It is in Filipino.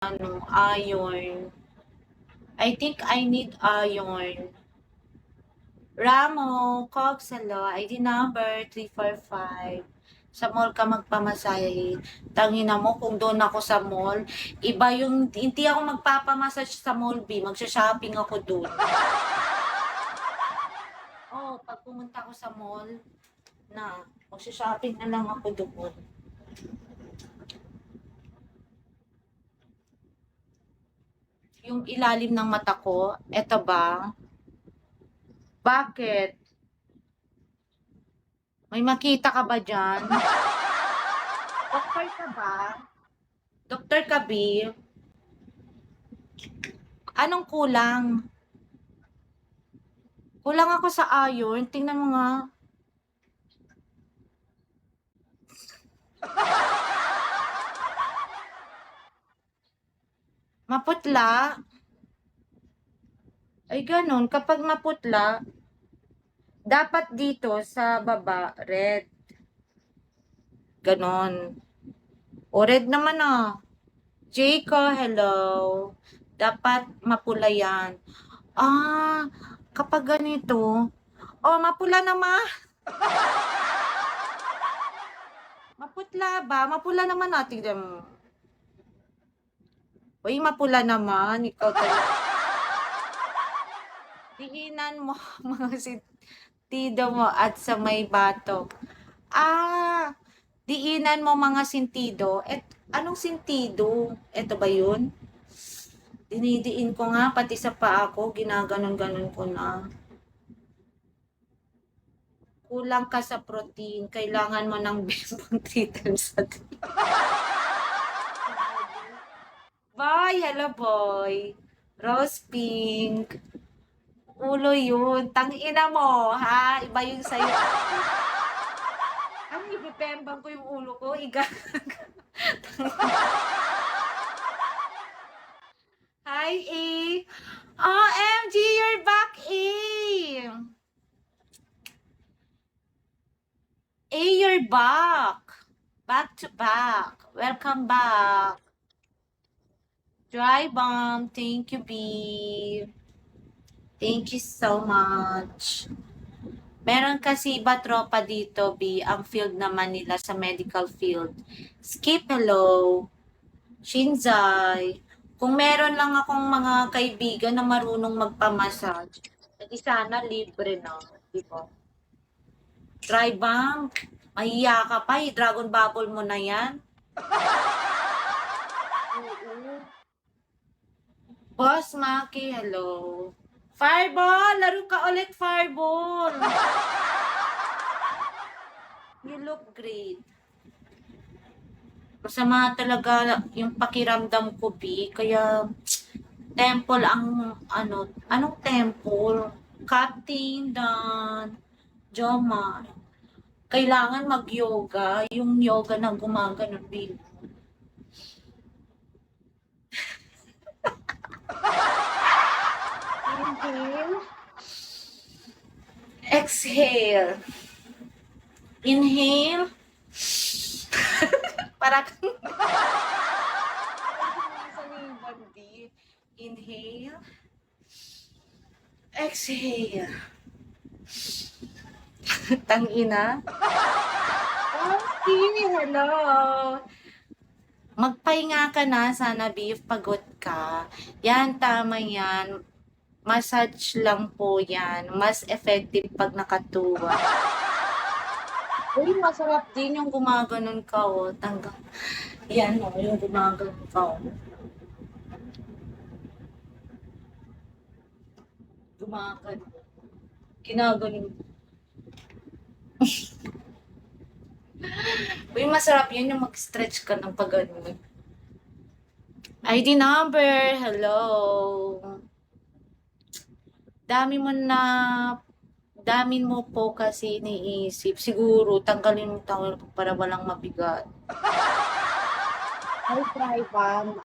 iron. I think I need iron. Ramo, Cogsalo, ID number 345. Sa mall ka magpamasahe. Tangina mo, kung doon ako sa mall, iba yung, hindi ako magpapamassage sa mall, B. Magsha-shopping ako doon. Oh, pag pumunta ako sa mall, magsha-shopping na lang ako doon. Yung ilalim ng mata ko, eto ba? Bakit? May makita ka ba dyan? Doktor ka ba? Doktor ka, B? Anong kulang? Kulang ako sa iron. Tingnan mo nga. Maputla. Ay, ganun. Kapag maputla, dapat dito sa baba, red. Ganon. O, red naman ah. Jayco, hello. Dapat mapula yan. Ah, kapag ganito, oh, mapula naman. Maputla ba? Mapula naman natin. Tignan mo. Uy, mapula naman. Ikaw talaga. Diinan mo mga sentido mo at sa may bato. Ah, diinan mo mga sentido. Anong sentido? Ito ba yun? Dinidiin ko nga, pati sa paa ko, ginaganon-ganon ko na. Kulang ka sa protein, kailangan mo ng bimbang 3 times a day. Boy, hello boy. Rose pink. Ulo yun. Tangina mo, ha? Iba yung sa'yo. Ang ibibembang ko yung ulo ko. Hi, A. OMG, you're back, A. A, you're back. Back to back. Welcome back. Dry bomb. Thank you, B. Thank you so much. Meron kasi iba tropa dito, B. Ang field naman nila sa medical field. Skip, hello. Shinzai. Kung meron lang akong mga kaibigan na marunong magpamassage, edi sana libre na. Diba? Dry bomb. Mahiya ka pa, dragon bubble mo na yan. Boss Maki, hello. Fireball! Laro ka ulit, Fireball! You look great. Masama talaga yung pakiramdam ko, B. Kaya, temple ang, anong temple? Cutting, dan, Joma. Kailangan mag-yoga. Yung yoga na gumaganon, B. Inhale. Exhale. Inhale. Para kang inhale. Exhale. Tangina. Okay, hello. Magpahinga ka na, sana beef, pagod ka. Yan, tama yan. Massage lang po yan. Mas effective pag nakatuwa. Uy, masarap din yung gumaganon ka, oh. Yan, oh, yung gumaganon ka, oh. Gumaganon. Ginaganon. Uy, masarap yan yung mag-stretch ka ng pag-ganon. ID number, hello. Dami mo po kasi iniisip. Siguro, tanggalin mo para walang mabigat. I'll try, Pam.